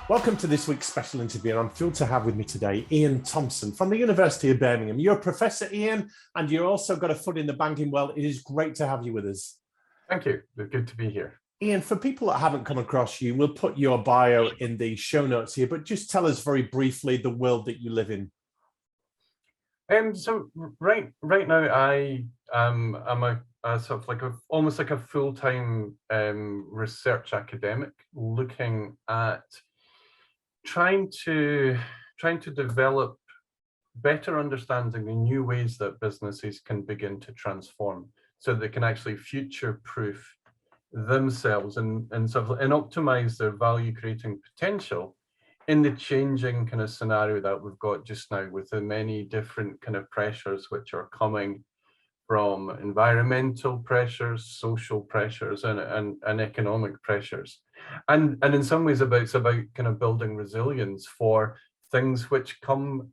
Welcome to this week's special interview, and I'm thrilled to have with me today Ian Thompson from the University of Birmingham. You're a professor, Ian, and you've also got a foot in the banking world. It is great to have you with us. Thank you. It's good to be here. Ian, for people that haven't come across you, we'll put your bio in the show notes here, but just tell us very briefly the world that you live in. So right now I'm a sort of like almost like a full-time research academic, looking at trying to develop better understanding and new ways that businesses can begin to transform, so they can actually future-proof themselves and optimize their value creating potential in the changing kind of scenario that we've got just now, with the many different kind of pressures which are coming from environmental pressures, social pressures, and economic pressures, and in some ways it's about kind of building resilience for things which come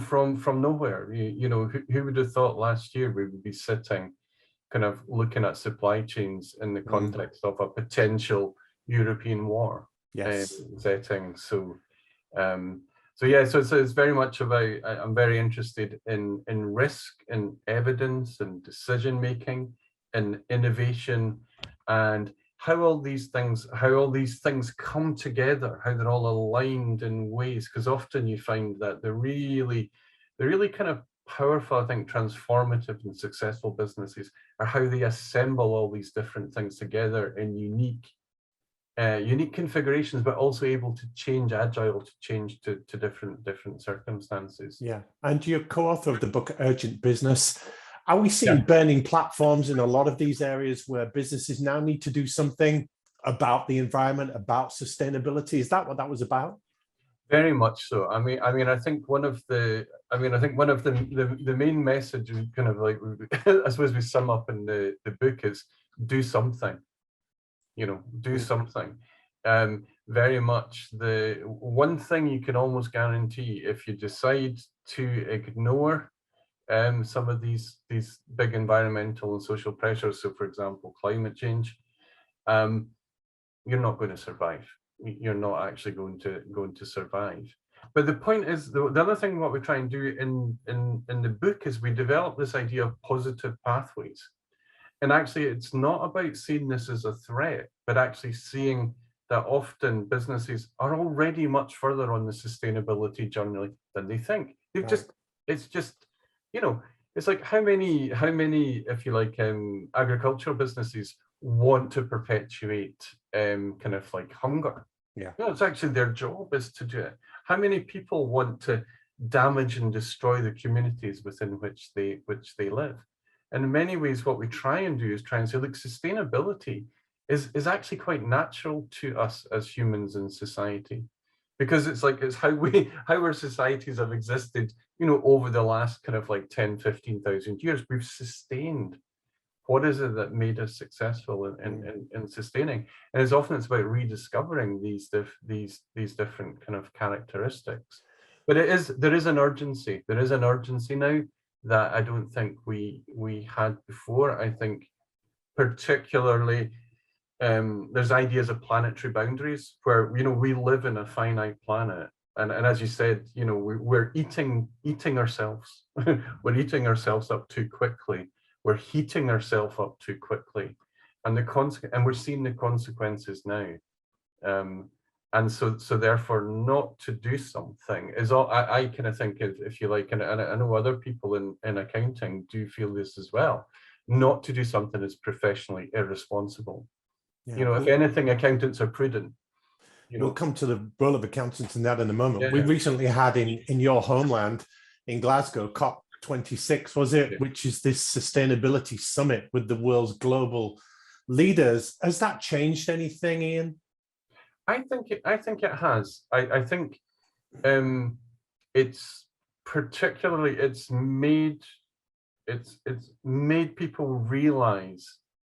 from nowhere. You know, who would have thought last year we would be sitting kind of looking at supply chains in the context of a potential European war setting. So it's very much about, I'm very interested in risk and evidence and decision making and innovation, and how all these things come together, how they're all aligned in ways, because often you find that they're really kind of powerful, I think, transformative and successful businesses are how they assemble all these different things together in unique configurations, but also able to change, agile to change to different circumstances. Yeah, and you're co-author of the book Urgent Business. Are we seeing burning platforms in a lot of these areas where businesses now need to do something about the environment, about sustainability? Is that what that was about? Very much so. I think one of the main messages, kind of like, I suppose we sum up in the book, is do something. You know, do something. Very much the one thing you can almost guarantee, if you decide to ignore some of these big environmental and social pressures, so for example climate change, you're not going to survive. You're not actually going to survive. But the point is, the other thing what we try and do in the book is we develop this idea of positive pathways. And actually, it's not about seeing this as a threat, but actually seeing that often businesses are already much further on the sustainability journey than they think. It's just, you know, it's like how many, if you like, agricultural businesses want to perpetuate kind of like hunger. Yeah. You know, it's actually their job is to do it. How many people want to damage and destroy the communities within which they live? And in many ways, what we try and do is try and say, look, sustainability is actually quite natural to us as humans in society, because it's how our societies have existed, you know, over the last kind of like 10,000-15,000 years. We've sustained. What is it that made us successful in sustaining? And it's about rediscovering these different kind of characteristics. But there is an urgency. There is an urgency now that I don't think we had before. I think particularly there's ideas of planetary boundaries, where, you know, we live in a finite planet, and as you said, you know, we're eating ourselves. We're eating ourselves up too quickly. We're heating ourselves up too quickly, and we're seeing the consequences now. And so therefore, not to do something is all. I kind of think, if you like, and I know other people in accounting do feel this as well. Not to do something is professionally irresponsible. Yeah. You know, if anything, accountants are prudent. We'll come to the role of accountants in that in a moment. Yeah. We recently had in your homeland, in Glasgow, COP 26, was it? Yeah. Which is this sustainability summit with the world's global leaders. Has that changed anything, Ian? I think it has. I think it's made people realize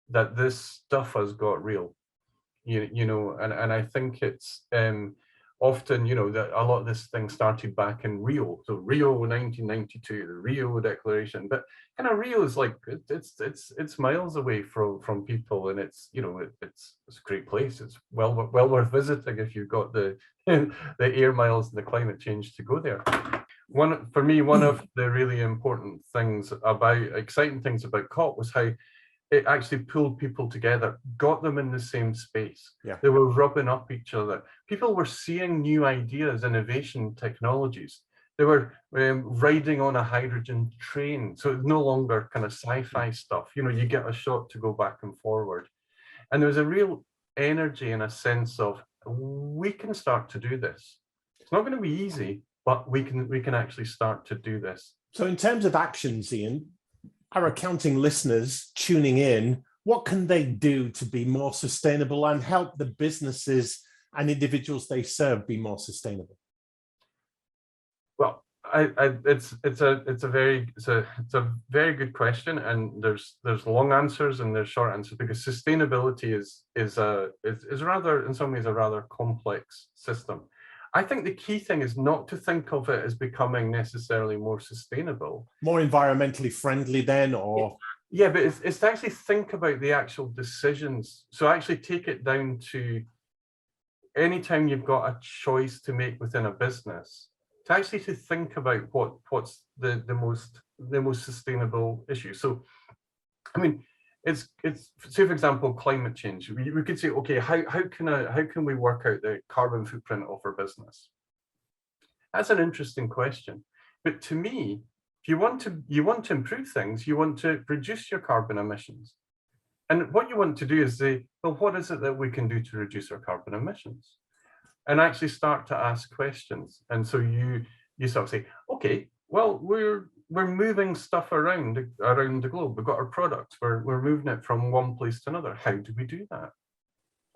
that this stuff has got real. You know, and I think it's often, you know, that a lot of this thing started back in Rio. So Rio 1992, the Rio Declaration. But kind of Rio is like it's miles away from people, and it's, you know, it's a great place. It's well worth visiting if you've got the the air miles and the climate change to go there. One of the really important things exciting things about COP was how it actually pulled people together, got them in the same space. Yeah. They were rubbing up each other. People were seeing new ideas, innovation, technologies. They were riding on a hydrogen train. So it's no longer kind of sci-fi stuff. You know, you get a shot to go back and forward. And there was a real energy and a sense of, we can start to do this. It's not going to be easy, but we can actually start to do this. So in terms of actions, Ian, our accounting listeners tuning in, what can they do to be more sustainable and help the businesses and individuals they serve be more sustainable? Well, it's a very good question, and there's long answers and there's short answers, because sustainability is rather, in some ways, a rather complex system. I think the key thing is not to think of it as becoming necessarily more sustainable. More environmentally friendly then, or? Yeah, but it's to actually think about the actual decisions. So actually take it down to anytime you've got a choice to make within a business, to actually to think about what's the most sustainable issue. So, I mean, it's say, for example, climate change. We could say, okay, how can we work out the carbon footprint of our business? That's an interesting question. But to me, if you want to improve things, you want to reduce your carbon emissions. And what you want to do is say, well, what is it that we can do to reduce our carbon emissions? And actually start to ask questions. And so you sort of say, okay, well, we're moving stuff around the globe. We've got our products. We're moving it from one place to another. How do we do that?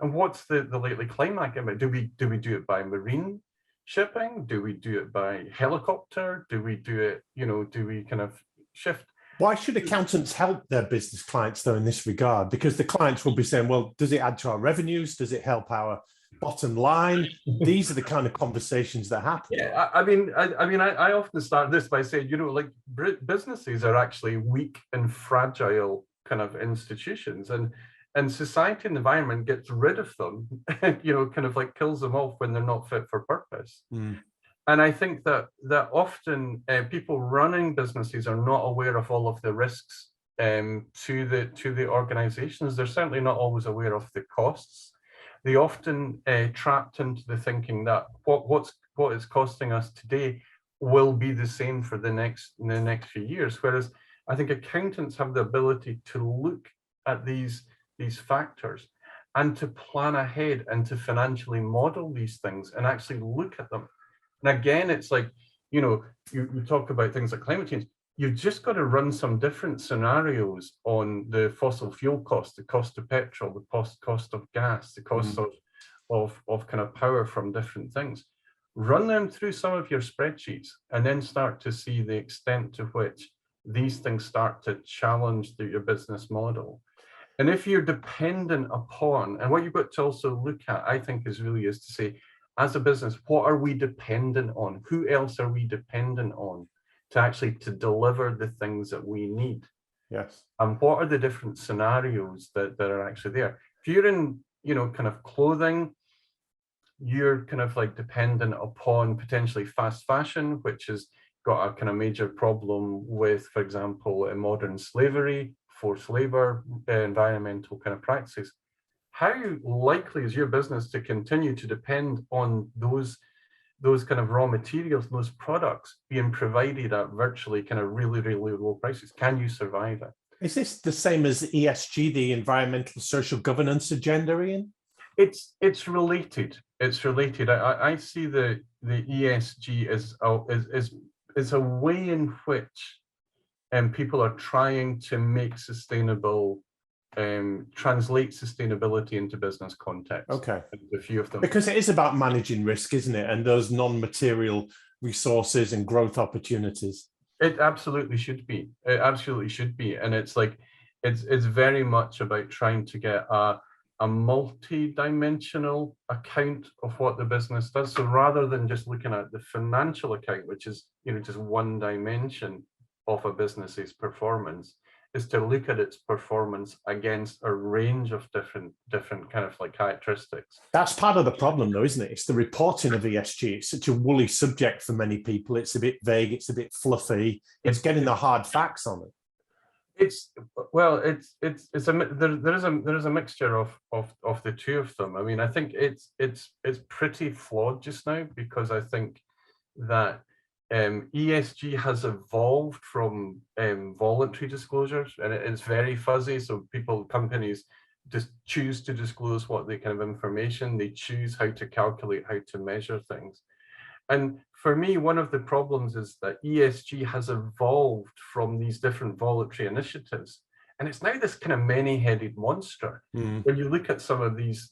And what's the likely climate impact? Do we do it by marine shipping? Do we do it by helicopter? Do we do it, you know, do we kind of shift? Why should accountants help their business clients, though, in this regard? Because the clients will be saying, well, does it add to our revenues? Does it help our bottom line? These are the kind of conversations that happen. Yeah, I often start this by saying, you know, like businesses are actually weak and fragile kind of institutions, and society and environment gets rid of them, you know, kind of like kills them off when they're not fit for purpose. And I think that often people running businesses are not aware of all of the risks to the organizations. They're certainly not always aware of the costs. They often trapped into the thinking that what it's costing us today will be the same for the next few years. Whereas I think accountants have the ability to look at these factors and to plan ahead and to financially model these things and actually look at them. And again, it's like, you know, you talk about things like climate change. You've just got to run some different scenarios on the fossil fuel cost, the cost of petrol, the cost of gas, the cost of kind of power from different things. Run them through some of your spreadsheets and then start to see the extent to which these things start to challenge your business model. And if you're dependent upon, and what you've got to also look at, I think, is to say, as a business, what are we dependent on? Who else are we dependent on to deliver the things that we need? Yes. And what are the different scenarios that are actually there? If you're in, you know, kind of clothing, you're kind of like dependent upon potentially fast fashion, which has got a kind of major problem with, for example, modern slavery, forced labor, environmental kind of practices. How likely is your business to continue to depend on those kind of raw materials, those products being provided at virtually kind of really, really low prices? Can you survive it? Is this the same as ESG, the environmental social governance agenda, Ian? It's related. It's related. I see the ESG as a way in which people are trying to make translate sustainability into business context. Okay. A few of them. Because it is about managing risk, isn't it? And those non-material resources and growth opportunities. It absolutely should be. It absolutely should be. And it's like, it's very much about trying to get a a multi-dimensional account of what the business does. So rather than just looking at the financial account, which is, you know, just one dimension of a business's performance, is to look at its performance against a range of different kind of like characteristics. That's part of the problem, though, isn't it? It's the reporting of ESG. It's such a woolly subject for many people. It's a bit vague. It's a bit fluffy. It's getting the hard facts on it. There is a mixture of the two of them. I mean, I think it's pretty flawed just now, because I think that ESG has evolved from voluntary disclosures, and it's very fuzzy. So companies just choose to disclose what they kind of information, they choose how to calculate, how to measure things. And for me, one of the problems is that ESG has evolved from these different voluntary initiatives, and it's now this kind of many-headed monster. When you look at some of these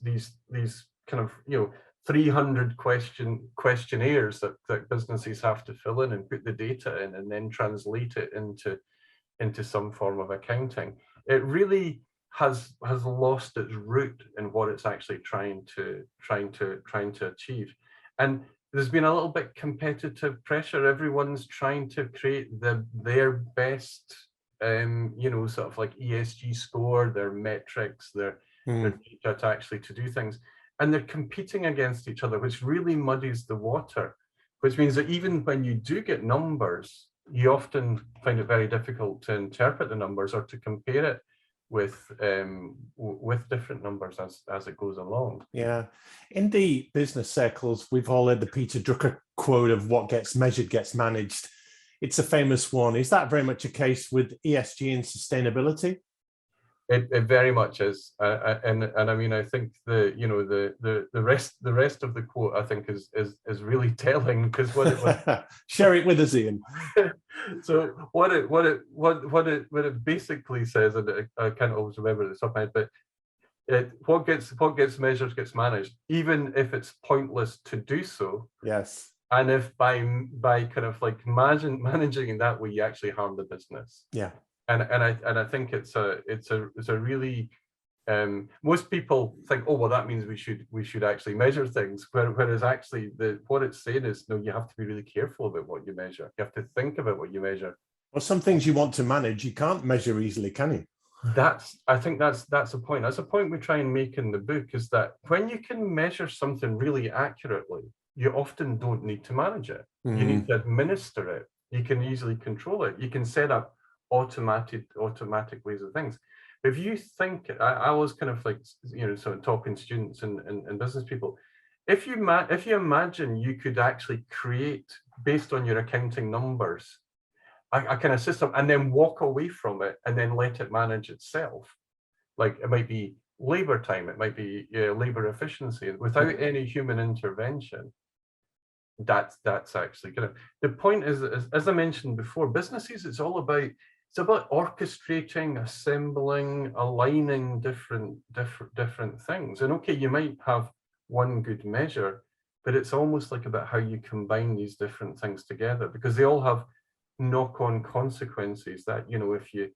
kind of, you know, 300 questionnaires that businesses have to fill in and put the data in and then translate it into some form of accounting, it really has lost its root in what it's actually trying to achieve. And there's been a little bit competitive pressure. Everyone's trying to create their best, you know, sort of like ESG score, their metrics, their data to actually to do things. And they're competing against each other, which really muddies the water, which means that even when you do get numbers, you often find it very difficult to interpret the numbers or to compare it with different numbers as it goes along. Yeah. In the business circles, we've all heard the Peter Drucker quote of what gets measured gets managed. It's a famous one. Is that very much a case with ESG and sustainability? It very much is, and I mean, I think the rest of the quote, I think, is really telling, because share it with us, Ian. So what it basically says, and I can't always remember this off my head, but what gets measured gets managed, even if it's pointless to do so. Yes. And if by kind of like managing in that way, you actually harm the business. Yeah. And I think it's a really most people think, oh well, that means we should actually measure things, whereas actually what it's saying is, no, you have to be really careful about what you measure. You have to think about what you measure. Well, some things you want to manage, you can't measure easily, can you? I think that's a point. That's a point we try and make in the book, is that when you can measure something really accurately, you often don't need to manage it. You need to administer it. You can easily control it. You can set up automatic ways of things. If you think, I was kind of like, you know, sort of talking to students and business people, if you imagine you could actually create, based on your accounting numbers, a kind of system, and then walk away from it and then let it manage itself, like it might be labor time, it might be labor efficiency, without any human intervention, that's actually good. The point is, as I mentioned before, businesses, it's about orchestrating, assembling, aligning different things. And okay, you might have one good measure, but it's almost like about how you combine these different things together, because they all have knock-on consequences that, you know, if you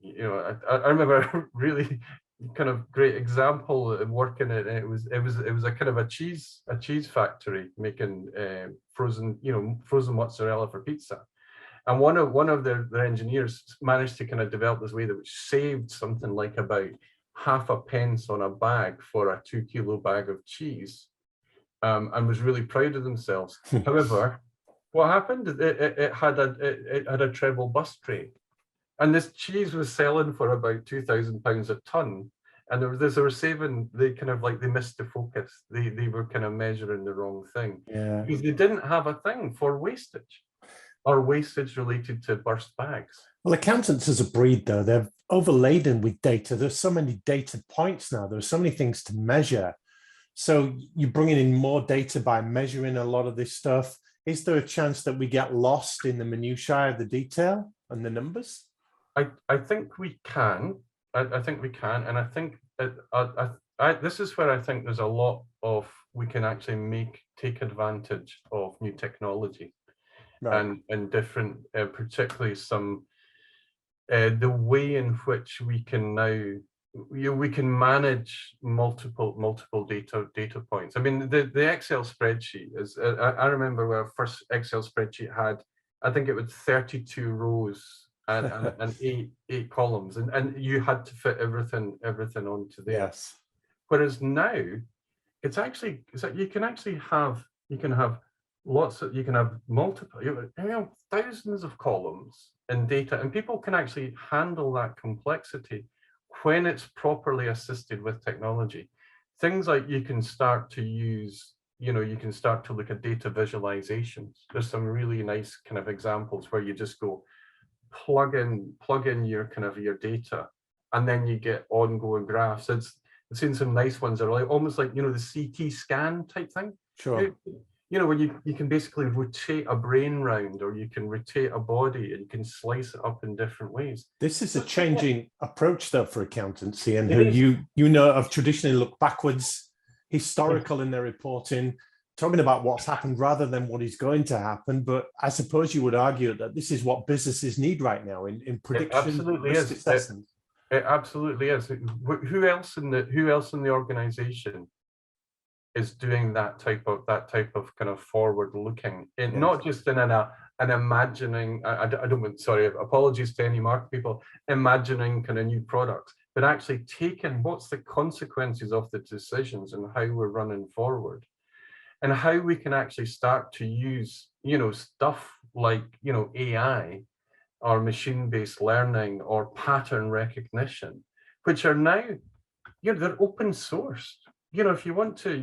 know, I remember a really kind of great example of working at it. It was a kind of a cheese factory making frozen mozzarella for pizza. And one of their engineers managed to kind of develop this way that which saved something like about half a pence on a bag for a 2 kilo bag of cheese, and was really proud of themselves. However, what happened? It had a treble bus tray, and this cheese was selling for about £2,000 a ton. And they were saving. They missed the focus. They were kind of measuring the wrong thing, because they didn't have a thing for wastage, or wastage related to burst bags. Well, accountants as a breed, though, they're overladen with data. There's so many data points now. There's so many things to measure. So you're bringing in more data by measuring a lot of this stuff. Is there a chance that we get lost in the minutiae of the detail and the numbers? I think we can. I think we can, and I think this is where I think there's a lot of we can actually take advantage of new technology, right. and different, particularly some the way in which we can now we can manage multiple data points. I mean, the Excel spreadsheet is. I remember our first Excel spreadsheet had, I think it was 32 rows and eight columns, and you had to fit everything onto there. Yes. Whereas now, it's like you can have multiple, thousands of columns in data, and people can actually handle that complexity when it's properly assisted with technology. Things like you can start to use, you can start to look at data visualizations. There's some really nice kind of examples where you just go plug in your kind of your data, and then you get ongoing graphs. I've seen some nice ones that are like almost like, the CT scan type thing. Sure. Where you can basically rotate a brain round, or you can rotate a body, and you can slice it up in different ways. This is a changing approach, though, for accountancy, and who have traditionally looked backwards, historical in their reporting, talking about what's happened rather than what is going to happen. But I suppose you would argue that this is what businesses need right now in prediction. It absolutely is. Assessment. It absolutely is. Who else in the organization is doing that type of kind of forward looking, Yes. Not just in an imagining. I don't want, sorry, apologies to any market people, imagining kind of new products, but actually taking what's the consequences of the decisions and how we're running forward, and how we can actually start to use stuff like AI or machine-based learning or pattern recognition, which are now they're open sourced. If you want to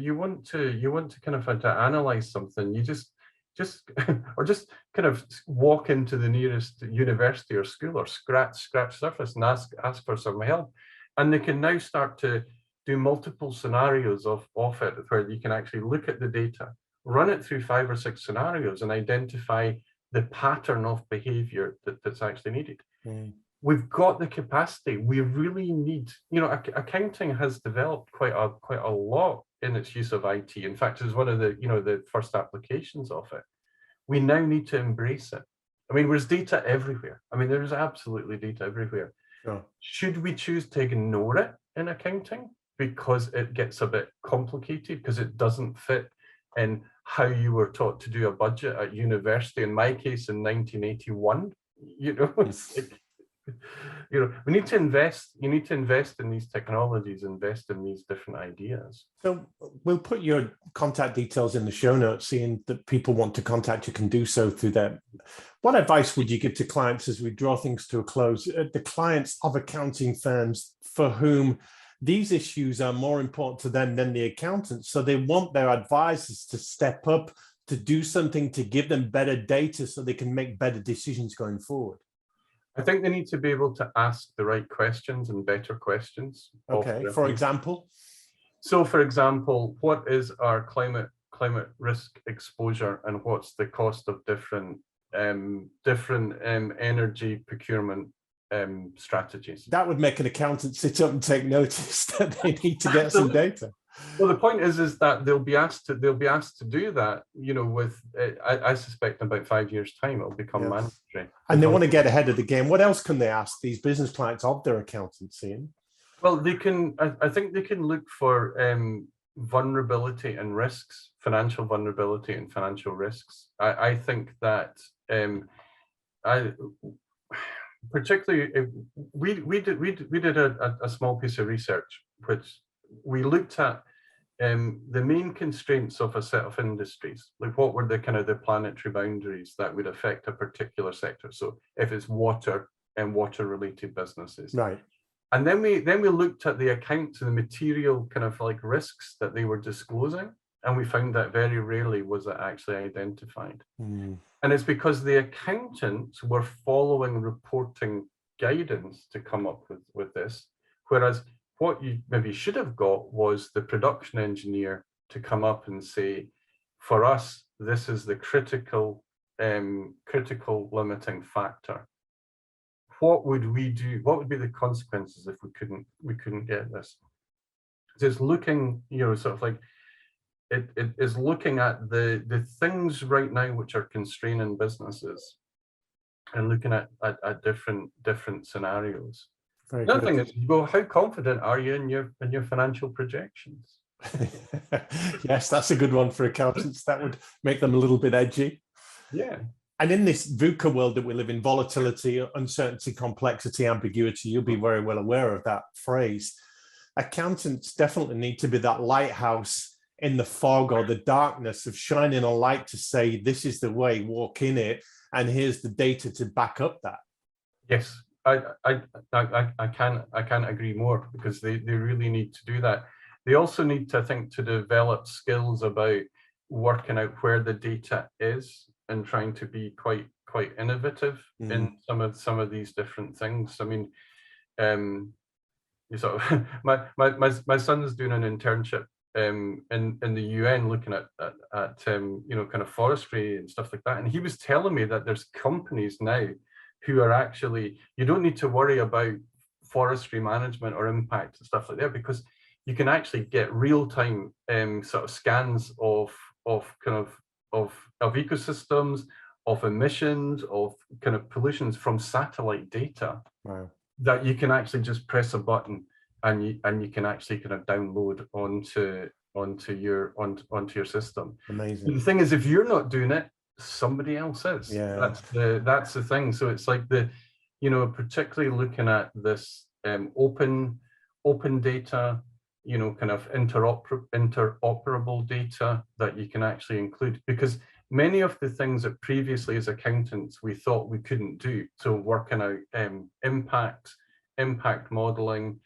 kind of to analyze something, you just or just kind of walk into the nearest university or school, or scratch surface and ask for some help, and they can now start to do multiple scenarios of it, where you can actually look at the data, run it through 5 or 6 scenarios, and identify the pattern of behavior that's actually needed. Mm. We've got the capacity. We really need, accounting has developed quite a lot in its use of IT. In fact, it's one of the first applications of it. We now need to embrace it. I mean, there's data everywhere. I mean, there's absolutely data everywhere. Sure. Should we choose to ignore it in accounting because it gets a bit complicated, because it doesn't fit in how you were taught to do a budget at university? In my case, in 1981, we need to invest. You need to invest in these technologies, invest in these different ideas. So we'll put your contact details in the show notes, seeing that people want to contact you can do so through them. What advice would you give to clients as we draw things to a close? The clients of accounting firms for whom these issues are more important to them than the accountants. So they want their advisors to step up, to do something, to give them better data so they can make better decisions going forward. I think they need to be able to ask the right questions and better questions. Okay, for example? So for example, what is our climate risk exposure, and what's the cost of different energy procurement strategies? That would make an accountant sit up and take notice that they need to get some data. Well, the point is that they'll be asked to do that. With I suspect in about 5 years' time it'll become mandatory. And they want to get ahead of the game. What else can they ask these business clients of their accountants, Ian? Well, they can. I think they can look for vulnerability and risks, financial vulnerability and financial risks. I think that particularly we did a small piece of research which we looked at the main constraints of a set of industries, like what were the kind of the planetary boundaries that would affect a particular sector. So if it's water and water related businesses, right? And then we looked at the accounts and the material kind of like risks that they were disclosing, and we found that very rarely was it actually identified. Mm. And it's because the accountants were following reporting guidance to come up with this, whereas what you maybe should have got was the production engineer to come up and say, for us, this is the critical limiting factor. What would we do? What would be the consequences if we couldn't get this? So it's looking, sort of like it is looking at the things right now which are constraining businesses, and looking at different scenarios. very Another good. thing is, you go, how confident are you in your financial projections? Yes, that's a good one for accountants. That would make them a little bit edgy. Yeah. And in this VUCA world that we live in, volatility, uncertainty, complexity, ambiguity, you'll be very well aware of that phrase. Accountants definitely need to be that lighthouse in the fog or the darkness of shining a light to say, this is the way, walk in it, and here's the data to back up that. Yes, I can't agree more, because they really need to do that. They also need to, I think, to develop skills about working out where the data is and trying to be quite innovative in some of these different things. I mean, you sort of my son's doing an internship in the UN, looking at you know, kind of forestry and stuff like that, and he was telling me that there's companies now who are actually, you don't need to worry about forestry management or impact and stuff like that, because you can actually get real-time sort of scans of ecosystems, of emissions, of kind of pollutions from satellite data. Wow. That you can actually just press a button and you can actually kind of download onto your system. Amazing. But the thing is, if you're not doing it, somebody else is. Yeah. That's the thing. So it's like you know, particularly looking at this open data, you know, kind of interoperable data that you can actually include, because many of the things that previously as accountants we thought we couldn't do, so working out impact modeling,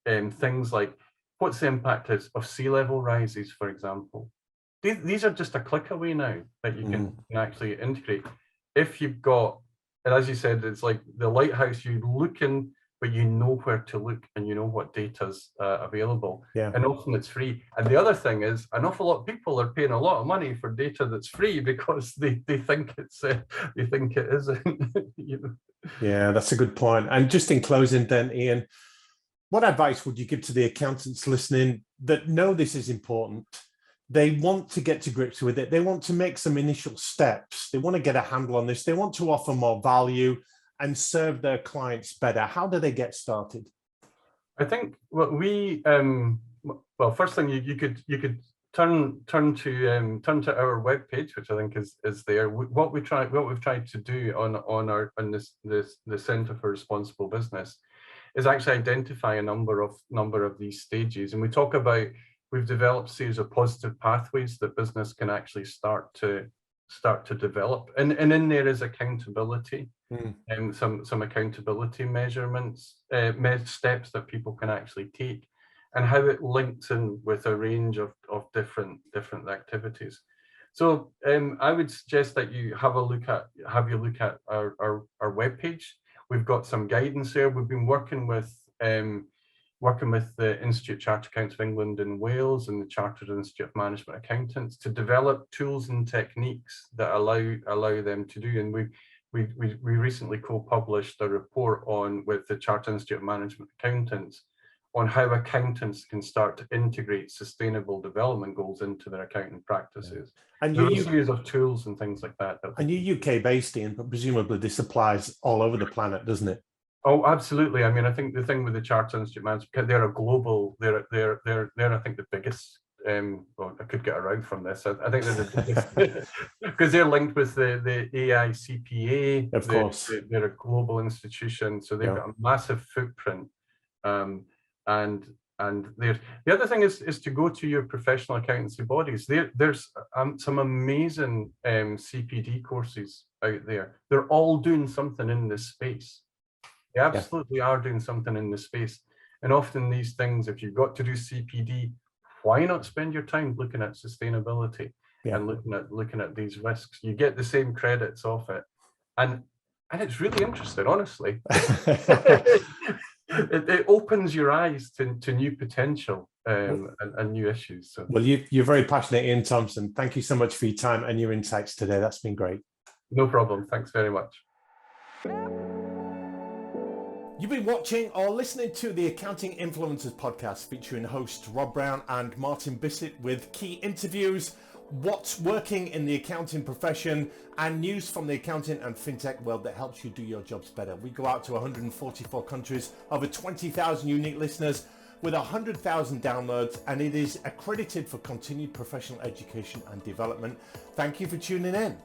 things like what's the impact of sea level rises, for example. These are just a click away now that you can actually integrate. If you've got, and as you said, it's like the Lighthouse, you look in, but you know where to look and you know what data's available. Yeah. And often it's free. And the other thing is, an awful lot of people are paying a lot of money for data that's free because they think it's they think it isn't. You know? Yeah, that's a good point. And just in closing then, Ian, what advice would you give to the accountants listening that know this is important? They want to get to grips with it. They want to make some initial steps. They want to get a handle on this. They want to offer more value and serve their clients better. How do they get started? I think what we well, first thing you could turn to our webpage, which I think is there. What we've tried to do on the Centre for Responsible Business is actually identify a number of these stages, and we talk about, we've developed a series of positive pathways that business can actually start to develop, and in there is accountability, and some accountability measurements, steps that people can actually take, and how it links in with a range of different activities. So I would suggest that you have a look at our webpage. We've got some guidance there. We've been working with the Institute of Chartered Accountants of England and Wales and the Chartered Institute of Management Accountants to develop tools and techniques that allow them to do. And we recently co-published a report with the Chartered Institute of Management Accountants on how accountants can start to integrate sustainable development goals into their accounting practices. And there's a series of tools and things like that. And you're UK based, Ian, but presumably this applies all over the planet, doesn't it? Oh, absolutely. I mean, I think the thing with the Chartered Institute of Management, they're a global, they're I think the biggest. Well, I could get around from this. I think they're the biggest because they're linked with the AICPA. Of course, they're a global institution, so they've got a massive footprint. And the other thing is to go to your professional accountancy bodies. There's some amazing CPD courses out there. They're all doing something in this space. They absolutely are doing something in this space. And often these things, if you've got to do CPD, why not spend your time looking at sustainability and looking at these risks? You get the same credits off it, and it's really interesting, honestly. It opens your eyes to new potential and new issues. So. Well, you're very passionate, Ian Thompson. Thank you so much for your time and your insights today. That's been great. No problem. Thanks very much. You've been watching or listening to the Accounting Influencers podcast featuring hosts Rob Brown and Martin Bissett with key interviews what's working in the accounting profession, and news from the accounting and fintech world that helps you do your jobs better. We go out to 144 countries, over 20,000 unique listeners with 100,000 downloads, and it is accredited for continued professional education and development. Thank you for tuning in.